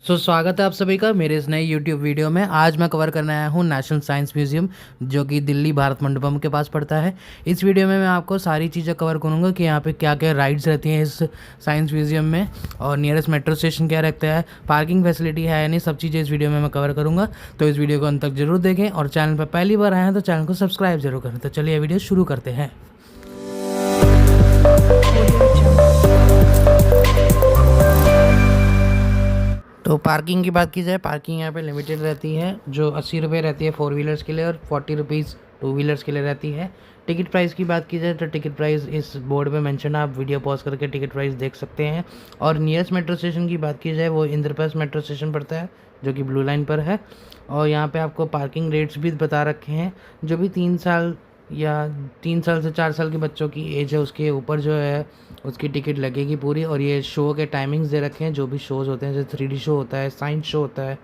स्वागत है आप सभी का मेरे इस नए YouTube वीडियो में। आज मैं कवर करने आया हूँ नेशनल साइंस म्यूज़ियम, जो कि दिल्ली भारत मंडपम के पास पड़ता है। इस वीडियो में मैं आपको सारी चीज़ें कवर करूँगा कि यहाँ पे क्या क्या राइड्स रहती हैं इस साइंस म्यूज़ियम में, और नियरेस्ट मेट्रो स्टेशन क्या रखता है, पार्किंग फैसिलिटी है या नहीं, सब चीज़ें इस वीडियो में मैं कवर करूँगा। तो इस वीडियो को अंत तक जरूर देखें, और चैनल पर पहली बार आए हैं तो चैनल को सब्सक्राइब जरूर करें। तो चलिए वीडियो शुरू करते हैं। तो पार्किंग की बात की जाए, पार्किंग यहाँ पे लिमिटेड रहती है, जो 80 रुपये रहती है 4 व्हीलर्स के लिए और 40 रुपीज़ 2 व्हीलर्स के लिए रहती है। टिकट प्राइस की बात की जाए तो टिकट प्राइस इस बोर्ड पे मेंशन है, आप वीडियो पॉज करके टिकट प्राइस देख सकते हैं। और नियरेस्ट मेट्रो स्टेशन की बात की जाए वो इंद्रप्रस्थ मेट्रो स्टेशन पड़ता है, जो कि ब्लू लाइन पर है। और यहाँ पे आपको पार्किंग रेट्स भी बता रखे हैं। जो भी 3 साल या 3 साल से 4 साल के बच्चों की एज है उसके ऊपर जो है उसकी टिकट लगेगी पूरी। और ये शो के टाइमिंग्स दे रखे हैं, जो भी शोज़ होते हैं, जैसे 3D शो होता है, साइंस शो होता है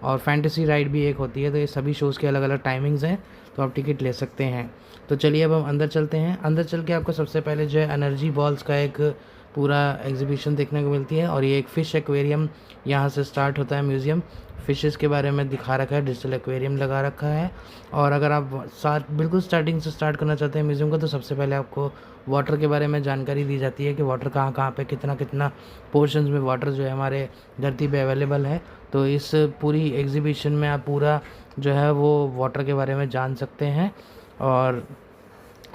और फैंटेसी राइड भी एक होती है। तो ये सभी शोज़ के अलग अलग टाइमिंग्स हैं, तो आप टिकट ले सकते हैं। तो चलिए अब हम अंदर चलते हैं। अंदर चल के आपको सबसे पहले जो है एनर्जी बॉल्स का एक पूरा एग्जीबिशन देखने को मिलती है, और ये एक फ़िश एक्वेरियम यहाँ से स्टार्ट होता है म्यूज़ियम। फ़िशेस के बारे में दिखा रखा है, डिजिटल एक्वेरियम लगा रखा है। और अगर आप बिल्कुल स्टार्टिंग से स्टार्ट करना चाहते हैं म्यूज़ियम को, तो सबसे पहले आपको वाटर के बारे में जानकारी दी जाती है कि वाटर कहाँ कहाँ पे कितना कितना पोर्शंस में वाटर जो है हमारे धरती पे अवेलेबल है। तो इस पूरी एग्जीबिशन में आप पूरा जो है वो वाटर के बारे में जान सकते हैं, और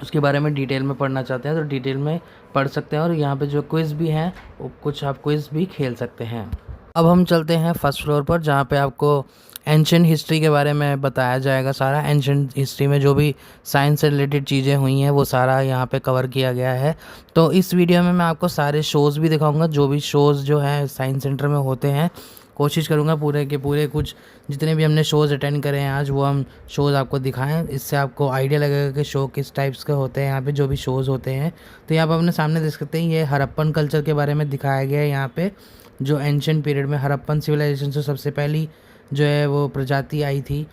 उसके बारे में डिटेल में पढ़ना चाहते हैं तो डिटेल में पढ़ सकते हैं। और यहाँ पे जो क्विज़ भी हैं वो कुछ आप क्विज़ भी खेल सकते हैं। अब हम चलते हैं फर्स्ट फ्लोर पर, जहाँ पे आपको एंशिएंट हिस्ट्री के बारे में बताया जाएगा। सारा एंशिएंट हिस्ट्री में जो भी साइंस से रिलेटेड चीज़ें हुई हैं वो सारा यहाँ पे कवर किया गया है। तो इस वीडियो में मैं आपको सारे शोज़ भी दिखाऊंगा, जो भी शोज़ जो हैं साइंस सेंटर में होते हैं। कोशिश करूँगा पूरे के पूरे कुछ जितने भी हमने शोज़ अटेंड करे हैं आज, वो हम शोज़ आपको दिखाएं। इससे आपको आइडिया लगेगा कि शो किस टाइप्स के होते हैं यहाँ पे, जो भी शोज़ होते हैं। तो यहाँ पर अपने सामने देख सकते हैं, ये हड़प्पन कल्चर के बारे में दिखाया गया है। यहाँ पे जो एंशिएंट पीरियड में हड़प्पन सिविलाइजेशन से सबसे पहली जो है वो प्रजाति आई थी,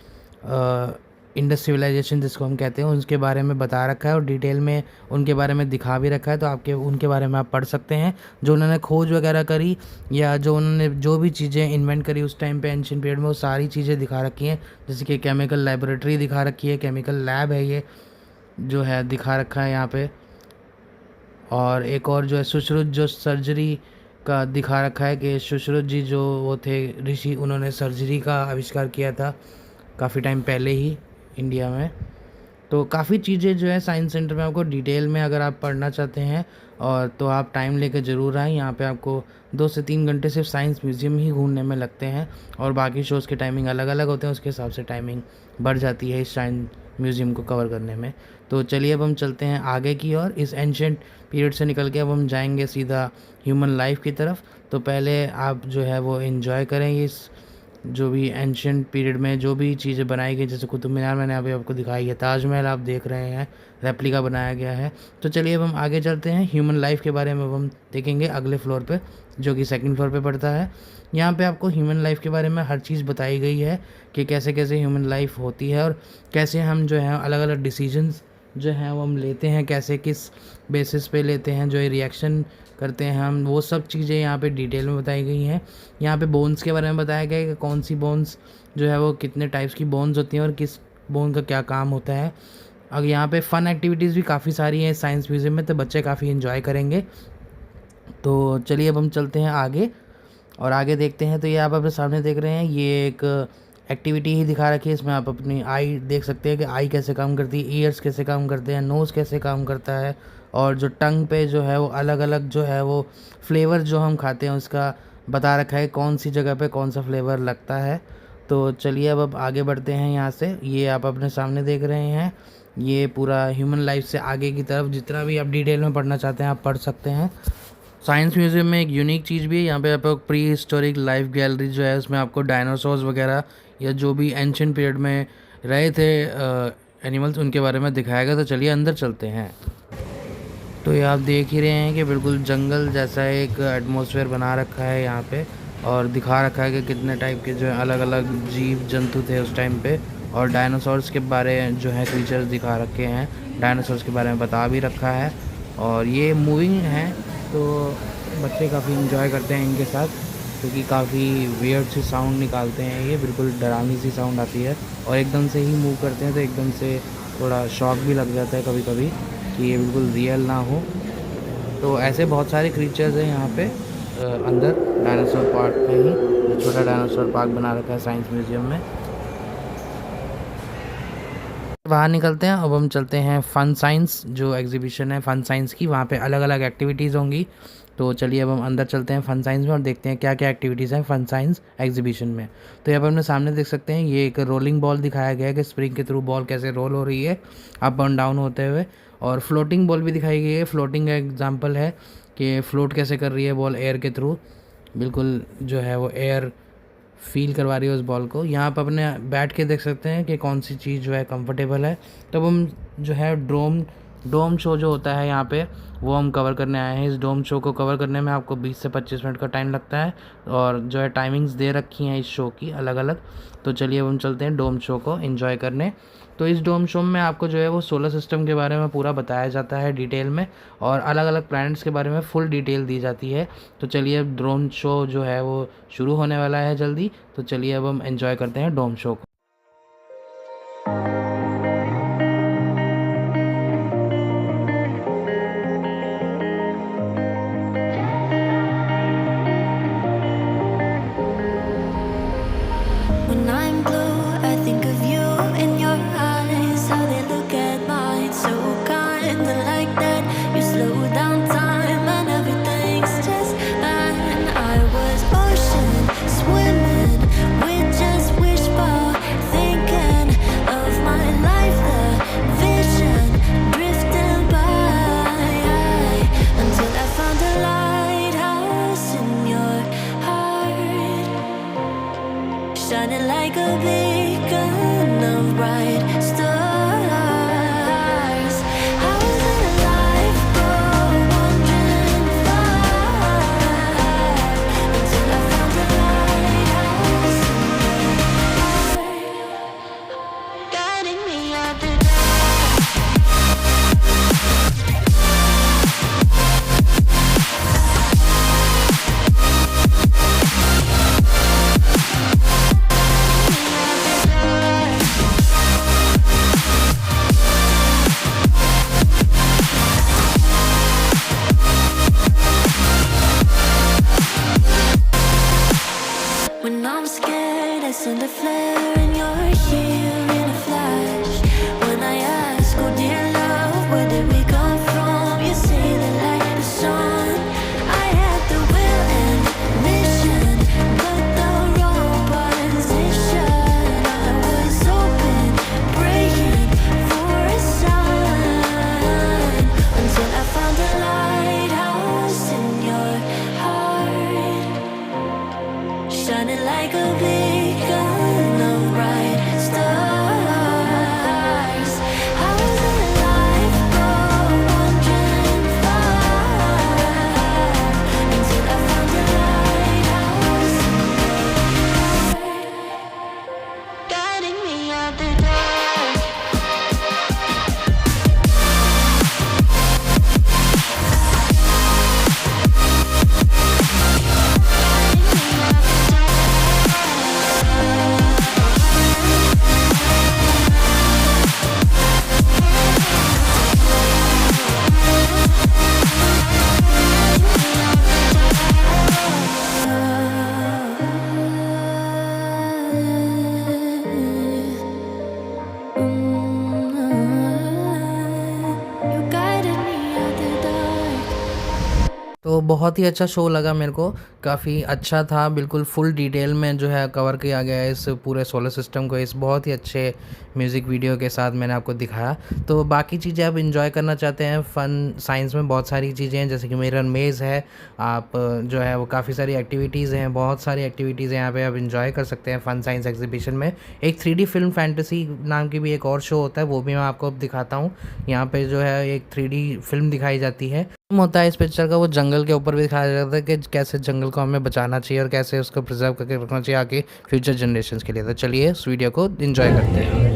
इंडस सिविलाइजेशन जिसको हम कहते हैं, उसके बारे में बता रखा है और डिटेल में उनके बारे में दिखा भी रखा है। तो आपके उनके बारे में आप पढ़ सकते हैं, जो उन्होंने खोज वगैरह करी या जो उन्होंने जो भी चीज़ें इन्वेंट करी उस टाइम पे एंशिएंट पीरियड में, वो सारी चीज़ें दिखा रखी हैं। जैसे कि केमिकल लैबोरेटरी दिखा रखी है, केमिकल लैब है, ये जो है दिखा रखा है यहाँ पे। और एक और जो है सुश्रुत जो सर्जरी का दिखा रखा है कि सुश्रुत जी जो वो थे ऋषि, उन्होंने सर्जरी का आविष्कार किया था काफ़ी टाइम पहले ही इंडिया में। तो काफ़ी चीज़ें जो है साइंस सेंटर में आपको डिटेल में अगर आप पढ़ना चाहते हैं और तो आप टाइम लेकर ज़रूर आएँ। यहाँ पे आपको 2 से 3 घंटे सिर्फ साइंस म्यूज़ियम ही घूमने में लगते हैं, और बाकी शोज़ के टाइमिंग अलग अलग होते हैं, उसके हिसाब से टाइमिंग बढ़ जाती है इस साइंस म्यूज़ियम को कवर करने में। तो चलिए अब हम चलते हैं आगे की ओर। इस एंशिएंट पीरियड से निकल के अब हम जाएंगे सीधा ह्यूमन लाइफ की तरफ। तो पहले आप जो है वो एंजॉय करेंगे इस जो भी एंशिएंट पीरियड में जो भी चीज़ें बनाई गई, जैसे कुतुब मीनार मैंने अभी आपको दिखाई है, ताजमहल आप देख रहे हैं रेप्लिका बनाया गया है। तो चलिए अब हम आगे चलते हैं, ह्यूमन लाइफ के बारे में अब हम देखेंगे अगले फ्लोर पे, जो कि सेकंड फ्लोर पे पड़ता है। यहाँ पे आपको ह्यूमन लाइफ के बारे में हर चीज़ बताई गई है कि कैसे कैसे ह्यूमन लाइफ होती है, और कैसे हम जो है अलग अलग डिसीजंस जो हैं वो हम लेते हैं, कैसे किस बेसिस पे लेते हैं, जो ये रिएक्शन करते हैं हम, वो सब चीज़ें यहाँ पे डिटेल में बताई गई हैं। यहाँ पे बोन्स के बारे में बताया गया है कि कौन सी बोन्स जो है वो कितने टाइप्स की बोन्स होती हैं और किस बोन का क्या काम होता है। अब यहाँ पे फ़न एक्टिविटीज़ भी काफ़ी सारी हैं साइंस म्यूज़ियम में, तो बच्चे काफ़ी इन्जॉय करेंगे। तो चलिए अब हम चलते हैं आगे और आगे देखते हैं। तो ये आप अपने सामने देख रहे हैं, ये एक एक्टिविटी ही दिखा रखी है। इसमें आप अपनी आई देख सकते हैं कि आई कैसे काम करती है, ईयर्स कैसे काम करते हैं, नोज़ कैसे काम करता है, और जो टंग पे जो है वो अलग अलग जो है वो फ्लेवर जो हम खाते हैं उसका बता रखा है कौन सी जगह पे कौन सा फ्लेवर लगता है। तो चलिए अब आगे बढ़ते हैं यहाँ से। ये आप अपने सामने देख रहे हैं, ये पूरा ह्यूमन लाइफ से आगे की तरफ जितना भी आप डिटेल में पढ़ना चाहते हैं आप पढ़ सकते हैं। साइंस म्यूज़ियम में एक यूनिक चीज़ भी है, यहाँ पे आपको प्री हिस्टोरिक लाइफ गैलरी जो है उसमें आपको डायनासोर्स वगैरह या जो भी एंशिएंट पीरियड में रहे थे एनिमल्स, उनके बारे में दिखाया गया। तो चलिए अंदर चलते हैं। तो ये आप देख ही रहे हैं कि बिल्कुल जंगल जैसा एक एटमॉस्फेयर बना रखा है यहाँ पे, और दिखा रखा है कि कितने टाइप के जो है अलग अलग जीव जंतु थे उस टाइम पे, और डायनासोर्स के बारे जो है फीचर्स दिखा रखे हैं, डायनासोर्स के बारे में बता भी रखा है। और ये मूविंग है तो बच्चे काफ़ी इंजॉय करते हैं इनके साथ। क्योंकि काफ़ी वियर्ड सी साउंड निकालते हैं ये, बिल्कुल डरावनी सी साउंड आती है और एकदम से ही मूव करते हैं तो एकदम से थोड़ा शॉक भी लग जाता है कभी कभी कि ये बिल्कुल रियल ना हो। तो ऐसे बहुत सारे क्रीचर्स हैं यहाँ पे अंदर डायनासोर पार्क में ही, जो छोटा डायनासोर पार्क बना रखा है साइंस म्यूज़ियम में। बाहर निकलते हैं, अब हम चलते हैं फ़न साइंस जो एग्जीबिशन है फ़न साइंस की, वहाँ पे अलग अलग एक्टिविटीज़ होंगी। तो चलिए अब हम अंदर चलते हैं फ़न साइंस में और देखते हैं क्या क्या एक्टिविटीज़ हैं फ़न साइंस एग्जीबिशन में। तो यहाँ पर अपने सामने देख सकते हैं ये एक रोलिंग बॉल दिखाया गया है कि स्प्रिंग के थ्रू बॉल कैसे रोल हो रही है अप एंड डाउन होते हुए, और फ्लोटिंग बॉल भी दिखाई गई है। फ्लोटिंग का एग्जाम्पल है कि फ़्लोट कैसे कर रही है बॉल एयर के थ्रू, बिल्कुल जो है वो एयर फील करवा रही है उस बॉल को। यहाँ पर अपने बैठ के देख सकते हैं कि कौन सी चीज़ जो है कंफर्टेबल है। तब हम जो है डोम शो जो होता है यहाँ पे वो हम कवर करने आए हैं। इस डोम शो को कवर करने में आपको 20 से 25 मिनट का टाइम लगता है और जो है टाइमिंग्स दे रखी हैं इस शो की अलग अलग। तो चलिए अब हम चलते हैं डोम शो को एंजॉय करने। तो इस डोम शो में आपको जो है वो सोलर सिस्टम के बारे में पूरा बताया जाता है डिटेल में, और अलग अलग प्लैनेट्स के बारे में फुल डिटेल दी जाती है। तो चलिए अब ड्रोन शो जो है वो शुरू होने वाला है जल्दी, तो चलिए अब हम एंजॉय करते हैं डोम शो को। When I'm blue, I think of you in your eyes, how they look at mine, so kinda like that. You slow down time and everything's just fine. I was ocean swimming with just wishbone thinking of my life, the vision drifting by, until I found a lighthouse in your heart, shining like a beacon of bright stars. I was in a life wandering far, until I found a lighthouse in your heart, guiding me out the when I'm scared, I send a flare and you're here in a flash. When I ask, oh dear love, where did we come from? You say the light is on. I had the will and mission, but the wrong position. I was open, praying for a sign, until I found a lighthouse in your heart, shining like a beacon of bright stars. I was in a life wandering far, until I found a lighthouse in your heart, guiding me out the dark. You guided me out the dark. तो बहुत ही अच्छा show लगा मेरे को, काफ़ी अच्छा था, बिल्कुल फुल डिटेल में जो है कवर किया गया है इस पूरे सोलर सिस्टम को, इस बहुत ही अच्छे म्यूज़िक वीडियो के साथ मैंने आपको दिखाया। तो बाकी चीज़ें आप इन्जॉय करना चाहते हैं फ़न साइंस में बहुत सारी चीज़ें हैं, जैसे कि मिरर मेज़ है, आप जो है वो काफ़ी सारी एक्टिविटीज़ हैं, बहुत सारी एक्टिविटीज़ हैं यहाँ पे आप इन्जॉय कर सकते हैं फ़न साइंस एग्जीबिशन में। एक 3D फिल्म फैंटेसी नाम की भी एक और शो होता है, वो भी मैं आपको अब दिखाता हूँ। यहाँ पे जो है एक 3D फिल्म दिखाई जाती है होता है इस पिक्चर का, वो जंगल के ऊपर भी दिखाया जाता है कि कैसे जंगल को हमें बचाना चाहिए और कैसे उसको प्रिजर्व करके रखना चाहिए आगे फ्यूचर जनरेशन्स के लिए। तो चलिए इस वीडियो को एंजॉय करते हैं।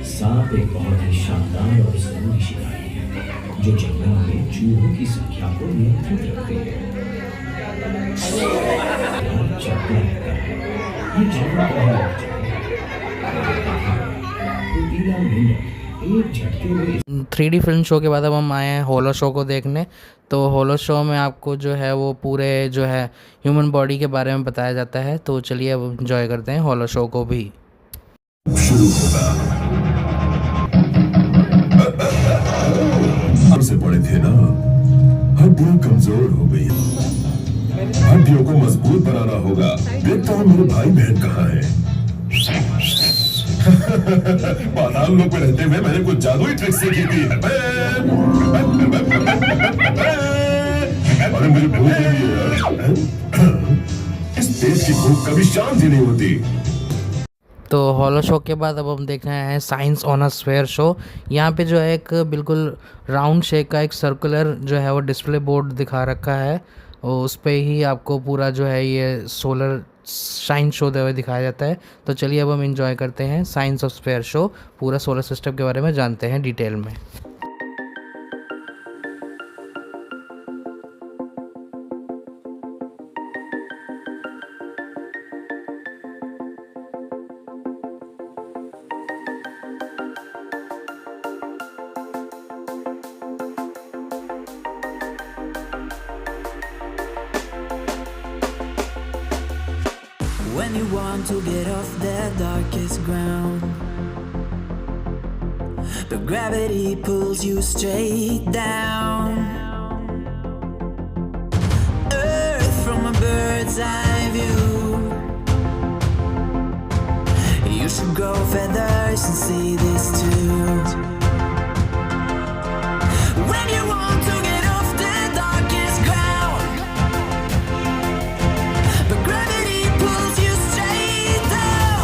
सांप एक बहुत ही शानदार और जरूरी शिकारी है। जो जंगल में चूहों की संख्या को नियंत्रित रखते हैं। चलता रहता है, ये जंगल का ही एक जगह है। फुर्तीला मेंढक एक झटके में 3D फिल्म शो के बाद अब हम आए हैं होलो शो को देखने। तो होलो शो में आपको जो है वो पूरे जो है ह्यूमन बॉडी के बारे में बताया जाता है। तो चलिए अब एंजॉय करते हैं होलो शो को भी। शुरू होगा। से पड़े थे ना, हड्डियां कमजोर हो गई, हड्डियों को मजबूत बनाना होगा। देखता हूँ मेरे भाई बहन कहाँ हैं। पाताल लोक में रहते हुए मैंने कुछ जादुई ट्रिक सीखी थी। अरे मेरी भूख लगी है। इस पेट की भूख कभी शांति नहीं होती। तो हॉलो शो के बाद अब हम देख रहे हैं science on a sphere show. यहाँ पे जो है एक बिल्कुल राउंड शेप का एक सर्कुलर जो है वो डिस्प्ले बोर्ड दिखा रखा है और उस पे ही आपको पूरा जो है ये सोलर साइंस शो हुए दिखाया जाता है। तो चलिए अब हम इंजॉय करते हैं साइंस ऑफ स्फेयर शो, पूरा सोलर सिस्टम के बारे में जानते हैं डिटेल में। When you want to get off the darkest ground, but gravity pulls you straight down. Earth from a bird's eye view. You should grow feathers and see this too. When you want to get off the darkest ground, but gravity pulls you straight down.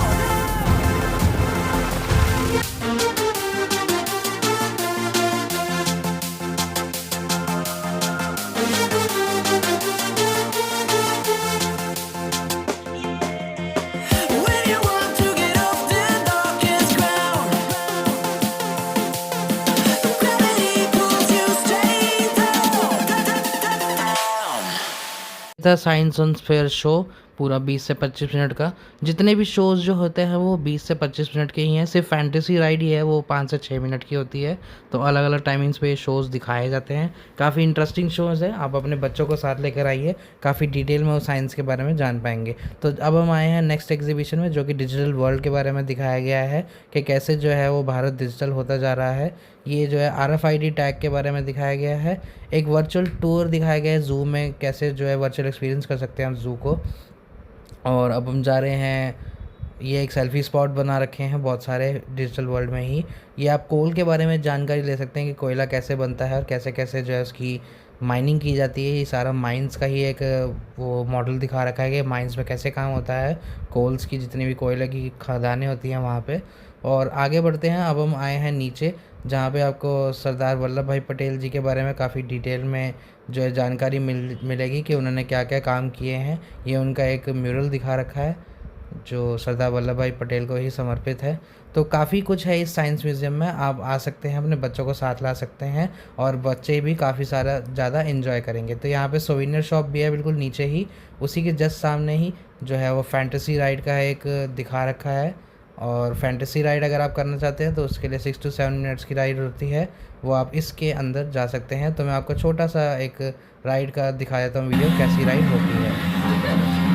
When you want to get off the darkest ground, but gravity pulls you straight down. था science on sphere show पूरा 20 से 25 minute का। जितने भी shows जो होते हैं वो 20 से 25 मिनट के ही हैं। सिर्फ फैंटेसी राइड ही है वो 5 से 6 मिनट की होती है। तो अलग अलग टाइमिंग्स पे ये शोज़ दिखाए जाते हैं। काफ़ी इंटरेस्टिंग शोज़ है, आप अपने बच्चों को साथ लेकर आइए, काफ़ी डिटेल में वो साइंस के बारे में जान पाएंगे। तो अब हम आए हैं नेक्स्ट एग्जीबिशन में जो कि डिजिटल वर्ल्ड के बारे में दिखाया गया है कि कैसे जो है वो भारत डिजिटल होता जा रहा है। ये जो है RFID टैग के बारे में दिखाया गया है। एक वर्चुअल टूर दिखाया गया है ज़ू में, कैसे जो है वर्चुअल एक्सपीरियंस कर सकते हैं हम ज़ू को। और अब हम जा रहे हैं, ये एक सेल्फ़ी स्पॉट बना रखे हैं बहुत सारे डिजिटल वर्ल्ड में ही। ये आप कोल के बारे में जानकारी ले सकते हैं कि कोयला कैसे बनता है और कैसे कैसे जो है उसकी माइनिंग की जाती है। ये सारा माइंस का ही एक वो मॉडल दिखा रखा है कि माइंस में कैसे काम होता है, कोल्स की जितनी भी कोयले की खदानें होती हैं वहाँ पे। और आगे बढ़ते हैं, अब हम आए हैं नीचे जहाँ पे आपको सरदार वल्लभ भाई पटेल जी के बारे में काफ़ी डिटेल में जो है जानकारी मिलेगी कि उन्होंने क्या क्या काम किए हैं। ये उनका एक म्यूरल दिखा रखा है जो सरदार वल्लभ भाई पटेल को ही समर्पित है। तो काफ़ी कुछ है इस साइंस म्यूज़ियम में, आप आ सकते हैं, अपने बच्चों को साथ ला सकते हैं और बच्चे भी काफ़ी सारा ज़्यादा इन्जॉय करेंगे। तो यहाँ पे सोवेनियर शॉप भी है बिल्कुल नीचे ही, उसी के जस्ट सामने ही जो है वो फैंटेसी राइड का एक दिखा रखा है। और फैंटेसी राइड अगर आप करना चाहते हैं तो उसके लिए 6 to 7 मिनट्स की राइड होती है, वो आप इसके अंदर जा सकते हैं। तो मैं आपको छोटा सा एक राइड का दिखा देता हूँ वीडियो, कैसी राइड होती है।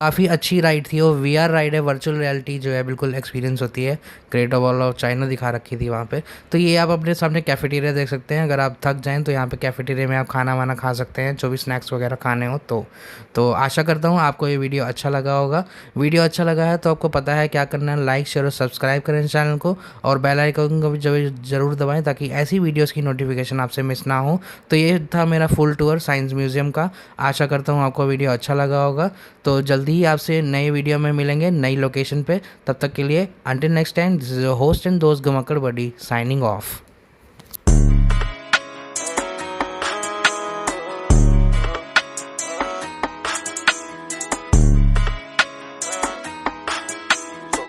काफ़ी अच्छी राइड थी वो, वीआर राइड है, वर्चुअल रियलिटी जो है बिल्कुल एक्सपीरियंस होती है। ग्रेट वॉल ऑफ चाइना दिखा रखी थी वहाँ पे। तो ये आप अपने सामने कैफेटेरिया देख सकते हैं, अगर आप थक जाएँ तो यहाँ पे कैफेटेरिया में आप खाना वाना खा सकते हैं, जो भी स्नैक्स वगैरह खाने हो तो आशा करता हूँ आपको ये वीडियो अच्छा लगा होगा। वीडियो अच्छा लगा है तो आपको पता है क्या करना है, लाइक शेयर और सब्सक्राइब करें इस चैनल को, और बेल आइकन को भी ज़रूर दबाएँ ताकि ऐसी वीडियोज़ की नोटिफिकेशन आपसे मिस ना हो। तो ये था मेरा फुल टूर साइंस म्यूज़ियम का। आशा करता हूँ आपको वीडियो अच्छा लगा होगा। तो जल्दी ही आपसे नए वीडियो में मिलेंगे नई लोकेशन पे। तब तक के लिए until next time, this is your host and दोस्त गमक्कड़ बडी साइनिंग ऑफ।